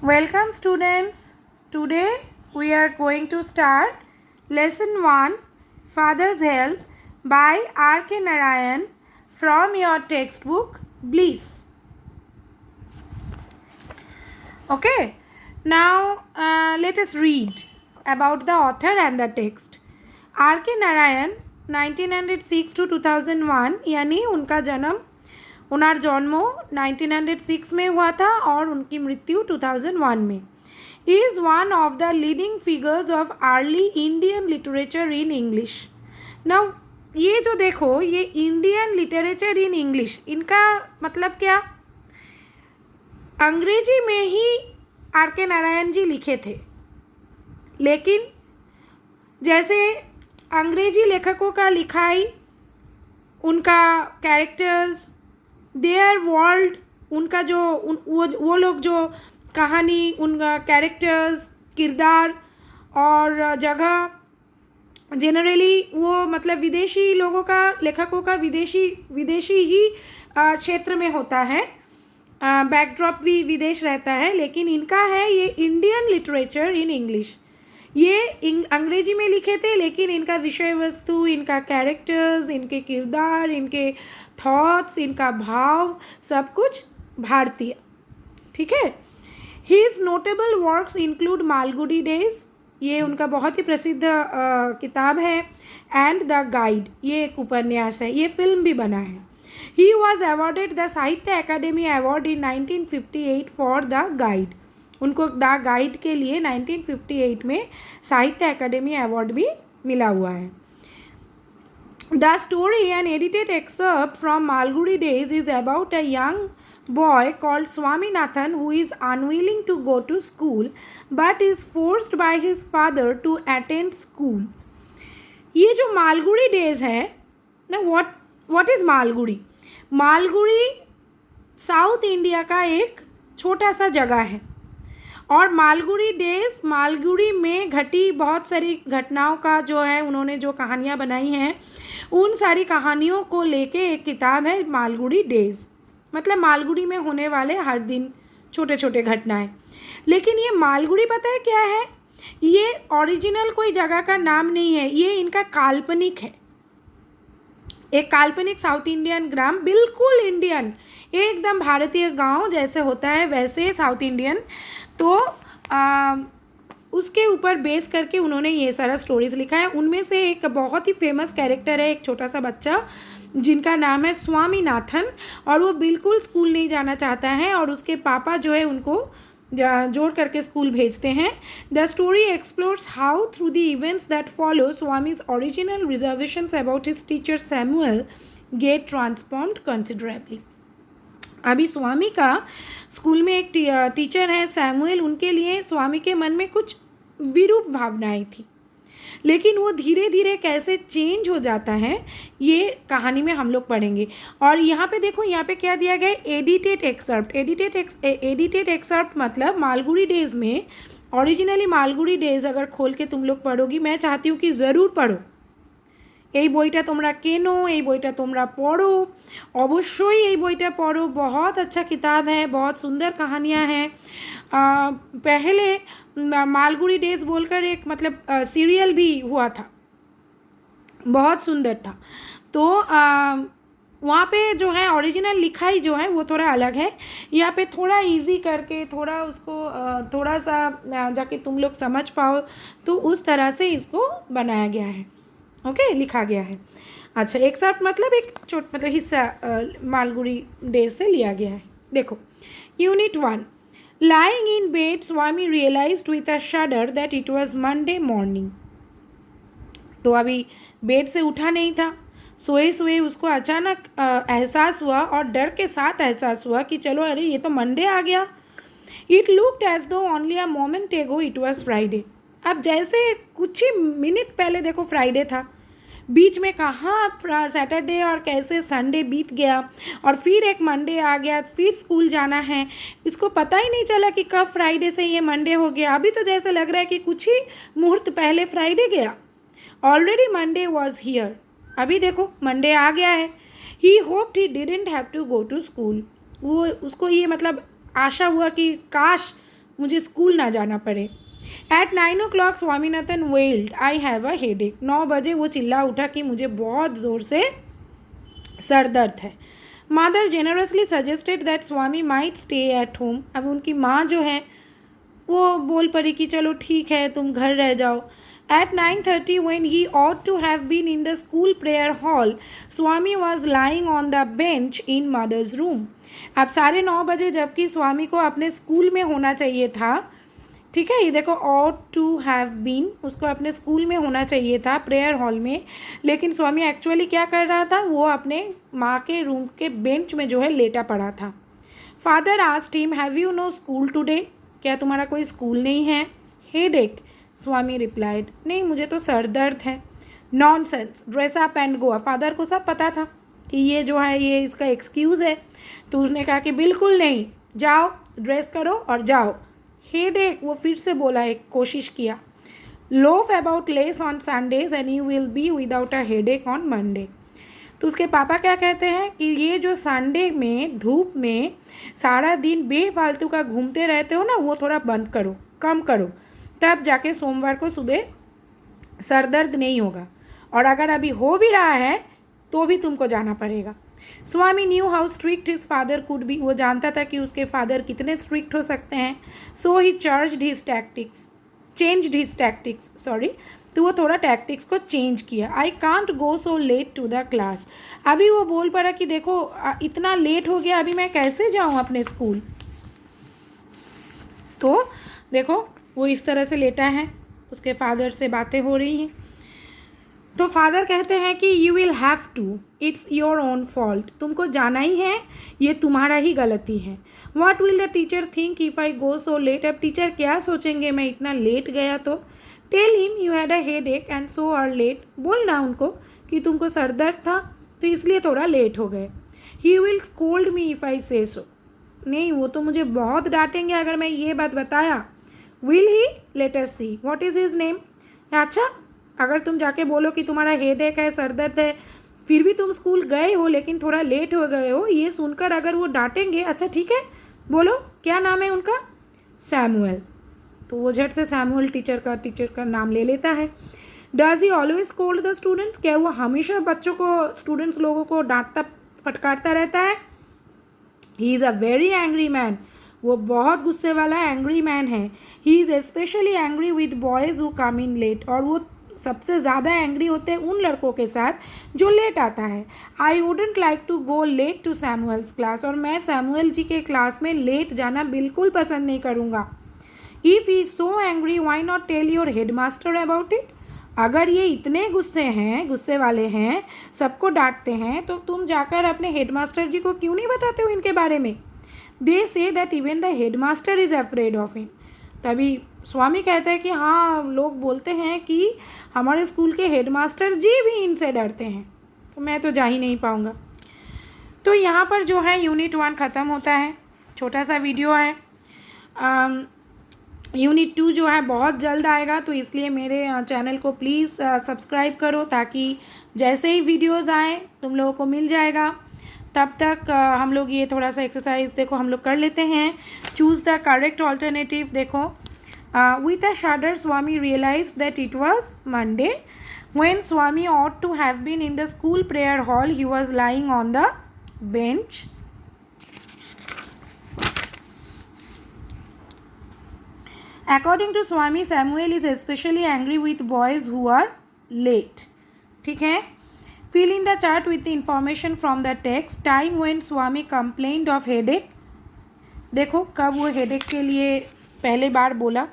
Welcome students. Today we are going to start lesson 1 Father's Help by R.K. Narayan from your textbook Bliss. Okay. Now let us read about the author and the text. R.K. Narayan 1906 to 2001 यानी उनका जन्म 1906 में हुआ था और उनकी मृत्यु 2001 में. He is one of the leading figures of early Indian literature in English. Now ये जो देखो, ये इंडियन लिटरेचर इन इंग्लिश, इनका मतलब क्या? अंग्रेजी में ही आर के नारायण जी लिखे थे, लेकिन जैसे अंग्रेजी लेखकों का लिखाई, उनका कैरेक्टर्स, देयर वर्ल्ड, उनका जो वो लोग जो कहानी, उनका कैरेक्टर्स, किरदार और जगह, जनरली वो मतलब विदेशी लोगों का, लेखकों का विदेशी ही क्षेत्र में होता है, बैकड्रॉप भी विदेश रहता है, लेकिन इनका है ये इंडियन लिटरेचर इन इंग्लिश. ये अंग्रेजी में लिखे थे, लेकिन इनका विषय वस्तु, इनका कैरेक्टर्स, इनके किरदार, इनके थॉट्स, इनका भाव, सब कुछ भारतीय. ठीक है. His notable works include Malgudi days, ये उनका बहुत ही प्रसिद्ध किताब है, एंड द गाइड, ये एक उपन्यास है, ये फिल्म भी बना है. He was awarded the Sahitya Akademi award in 1958 for the Guide. उनको द गाइड के लिए 1958 में साहित्य अकादमी अवार्ड भी मिला हुआ है. The story an edited excerpt from Malgudi Days is about a young boy called Swaminathan who is unwilling to go to school but is forced by his father to attend school. ये जो Malgudi days है ना, what is Malgudi? Malgudi south India का एक छोटा सा जगह है, और मालगुडी डेज, मालगुडी में घटी बहुत सारी घटनाओं का जो है, उन्होंने जो कहानियाँ बनाई हैं, उन सारी कहानियों को लेके एक किताब है मालगुडी डेज. मतलब मालगुडी में होने वाले हर दिन छोटे छोटे घटनाएं. लेकिन ये मालगुडी पता है क्या है? ये ओरिजिनल कोई जगह का नाम नहीं है, ये इनका काल्पनिक है, एक काल्पनिक साउथ इंडियन ग्राम, बिल्कुल इंडियन, एकदम भारतीय गांव जैसे होता है वैसे साउथ इंडियन. तो उसके ऊपर बेस करके उन्होंने ये सारा स्टोरीज लिखा है. उनमें से एक बहुत ही फेमस कैरेक्टर है, एक छोटा सा बच्चा जिनका नाम है स्वामीनाथन, और वो बिल्कुल स्कूल नहीं जाना चाहता है, और उसके पापा जो है उनको जोड़ करके स्कूल भेजते हैं. The story explores how through the events that follow Swami's original reservations about his teacher Samuel get transformed considerably. अभी स्वामी का स्कूल में एक टीचर है सैमुअल, उनके लिए स्वामी के मन में कुछ विरूप भावनाएं थी, लेकिन वो धीरे धीरे कैसे चेंज हो जाता है ये कहानी में हम लोग पढ़ेंगे. और यहाँ पे देखो, यहाँ पे क्या दिया गया है? Edited excerpt. एडिटेड एक्सर्प्ट मतलब मालगुडी डेज में, ओरिजिनली मालगुडी डेज अगर खोल के तुम लोग पढ़ोगी, मैं चाहती हूँ कि ज़रूर पढ़ो. এই বইটা তোমরা কেনো, এই বইটা তোমরা পড়ো, অবশ্যই এই বইটা পড়ো. बहुत अच्छा किताब है, बहुत सुंदर कहानियाँ हैं. पहले मालगुडी डेज बोलकर एक मतलब सीरियल भी हुआ था, बहुत सुंदर था. तो वहाँ पे जो है ओरिजिनल लिखाई जो है वो थोड़ा अलग है. यहाँ पे थोड़ा इजी करके, थोड़ा उसको थोड़ा सा जाके तुम लोग समझ पाओ, तो उस तरह से इसको बनाया गया है. ओके, लिखा गया है. अच्छा, एक साथ मतलब एक मतलब हिस्सा मालगुडी डेज से लिया गया है. देखो, unit 1. Lying in bed, Swami realized with a shudder that it was Monday morning. तो अभी बेड से उठा नहीं था, सोए सोए उसको अचानक एहसास हुआ, और डर के साथ एहसास हुआ कि चलो, अरे ये तो मंडे आ गया. It looked as though only a moment ago it was Friday. अब जैसे कुछ ही मिनट पहले देखो फ्राइडे था, बीच में कहाँ सैटरडे और कैसे संडे बीत गया, और फिर एक मंडे आ गया, फिर स्कूल जाना है. इसको पता ही नहीं चला कि कब फ्राइडे से ये मंडे हो गया. अभी तो जैसे लग रहा है कि कुछ ही मुहूर्त पहले फ्राइडे गया. Already Monday was here. अभी देखो मंडे आ गया है. He hoped he didn't have to go to school. वो उसको ये मतलब आशा हुआ कि काश मुझे स्कूल ना जाना पड़े। At 9 o'clock Swaminathan wailed, I have a headache. 9 बजे वो चिल्ला उठा कि मुझे बहुत ज़ोर से सर दर्द है। Mother generously suggested that Swami might stay at home. अब उनकी माँ जो है वो बोल पड़ी कि चलो ठीक है तुम घर रह जाओ। At 9:30 when he ought to have been in the school prayer hall, Swami was lying on the bench in mother's room। अब 9:30 जबकि स्वामी को अपने स्कूल में होना चाहिए था, ठीक है, ये देखो ought to have been, उसको अपने स्कूल में होना चाहिए था प्रेयर हॉल में, लेकिन स्वामी एक्चुअली क्या कर रहा था, वो अपने माँ के रूम के बेंच में जो है लेटा पड़ा था। Father asked him, have you know school today, क्या तुम्हारा कोई स्कूल नहीं है? हेडेक, स्वामी रिप्लाइड, नहीं मुझे तो सर दर्द है। Nonsense, dress up and go. Father को सब पता था कि ये जो है ये इसका एक्सक्यूज़ है, तो उसने कहा कि बिल्कुल नहीं, जाओ ड्रेस करो और जाओ। हेडेक, वो फिर से बोला, एक कोशिश किया। Loaf about less on Sundays and you will be without a headache on Monday. तो उसके पापा क्या कहते हैं कि ये जो संडे में धूप में सारा दिन बेफालतू का घूमते रहते हो ना, वो थोड़ा बंद करो, कम करो, तब जाके सोमवार को सुबह सर दर्द नहीं होगा, और अगर अभी हो भी रहा है तो भी तुमको जाना पड़ेगा। Swami knew how strict his father could be, वो जानता था कि उसके फादर कितने स्ट्रिक्ट हो सकते हैं। So he changed his tactics, तो वो थोड़ा टैक्टिक्स को चेंज किया। I can't go so late to the class. अभी वो बोल पड़ा कि देखो इतना लेट हो गया, अभी मैं कैसे जाऊँ अपने स्कूल। तो देखो वो इस तरह से लेटा है, उसके फादर से बातें हो रही हैं। तो फादर कहते हैं कि you will have to, it's your own fault, तुमको जाना ही है, ये तुम्हारा ही गलती है। What will the teacher think if I go so late, अब टीचर क्या सोचेंगे मैं इतना लेट गया तो। Tell him you had a headache and so are late, बोलना उनको कि तुमको सर दर्द था तो इसलिए थोड़ा लेट हो गए। He will scold me if I से सो, नहीं वो तो मुझे बहुत डांटेंगे अगर मैं ये बात बताया। Will he, let us see, what is his name. अच्छा, अगर तुम जाके बोलो कि तुम्हारा हेडेक है, सर दर्द है, फिर भी तुम स्कूल गए हो लेकिन थोड़ा लेट हो गए हो, ये सुनकर अगर वो डांटेंगे, अच्छा ठीक है बोलो क्या नाम है उनका, सैमुअल। तो वो झट से सैमुअल टीचर का नाम ले लेता है। Does he always scold the students, क्या वो हमेशा बच्चों को, स्टूडेंट्स लोगों को डांटता फटकारता रहता है। He is a very angry man, वो बहुत गुस्से वाला एंग्री मैन है। He is specially angry with boys who come in late, और वो सबसे ज़्यादा एंग्री होते हैं उन लड़कों के साथ जो लेट आता है। I wouldn't like to go late to Samuel's class, और मैं सैमुअल जी के क्लास में लेट जाना बिल्कुल पसंद नहीं करूँगा। If he is so angry why not tell your headmaster about it, अगर ये इतने गुस्से वाले हैं, सबको डांटते हैं, तो तुम जाकर अपने हेडमास्टर जी को क्यों नहीं बताते हो इनके बारे में। They say that even the headmaster is afraid of him, तभी स्वामी कहते हैं कि हाँ लोग बोलते हैं कि हमारे स्कूल के हेडमास्टर जी भी इनसे डरते हैं, तो मैं तो जा ही नहीं पाऊँगा। तो यहाँ पर जो है यूनिट 1 ख़त्म होता है, छोटा सा वीडियो है। यूनिट 2 जो है बहुत जल्द आएगा, तो इसलिए मेरे चैनल को प्लीज़ सब्सक्राइब करो, ताकि जैसे ही वीडियोस आएँ तुम लोगों को मिल जाएगा। तब तक हम लोग ये थोड़ा सा एक्सरसाइज देखो हम लोग कर लेते हैं। Choose the correct alternative. देखो, with a shudder Swami realised that it was Monday when Swami ought to have been in the school prayer hall, he was lying on the bench. According to Swami, Samuel is especially angry with boys who are late. ठीक है, fill in the chart with the information from the text. Time when Swami complained of headache. देखो कब वो headache के लिए पहले बार बोला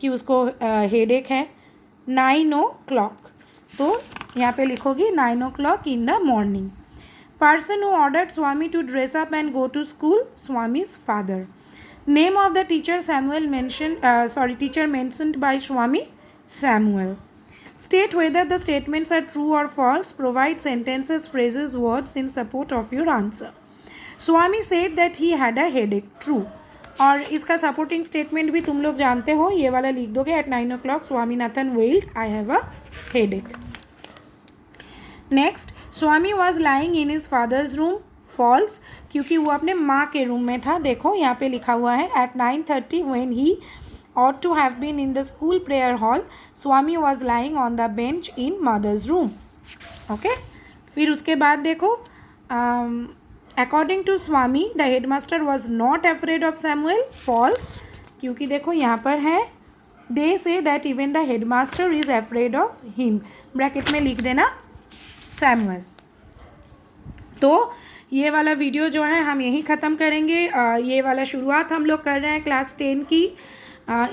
कि उसको हेडेक है। 9 o'clock, तो यहाँ पे लिखोगी 9 o'clock in the morning. Person who ordered Swami to dress up and go to school, Swami's father. Name of the teacher teacher mentioned by Swami, Samuel. State whether the statements are true or false. Provide sentences, phrases, words in support of your answer. Swami said that he had a headache. True. और इसका supporting statement भी तुम लोग जानते हो, ये वाला लिख दोगे। At 9 o'clock Swaminathan wailed, I have a headache. Next, Swami was lying in his father's room. False, क्योंकि वो अपने माँ के रूम में था। देखो यहाँ पे लिखा हुआ है at 9:30 when he ought to have been in the school prayer hall, Swami was lying on the bench in mother's room. Okay फिर उसके बाद देखो according to Swami the headmaster was not afraid of Samuel, false, क्योंकि देखो यहाँ पर है they say that even the headmaster is afraid of him, bracket में लिख देना सैमुअल। तो ये वाला वीडियो जो है हम यहीं ख़त्म करेंगे। ये वाला शुरुआत हम लोग कर रहे हैं क्लास 10 की।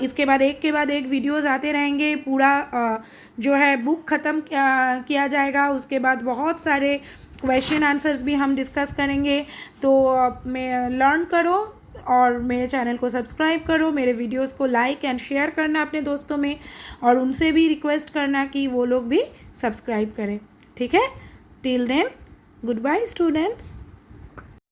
इसके बाद एक के बाद एक वीडियोस आते रहेंगे। पूरा जो है बुक ख़त्म किया जाएगा। उसके बाद बहुत सारे क्वेश्चन आंसर्स भी हम डिस्कस करेंगे। तो मैं लर्न करो और मेरे चैनल को सब्सक्राइब करो, मेरे वीडियोस को लाइक एंड शेयर करना अपने दोस्तों में, और उनसे भी रिक्वेस्ट करना कि वो लोग भी सब्सक्राइब करें। ठीक है, till then goodbye students.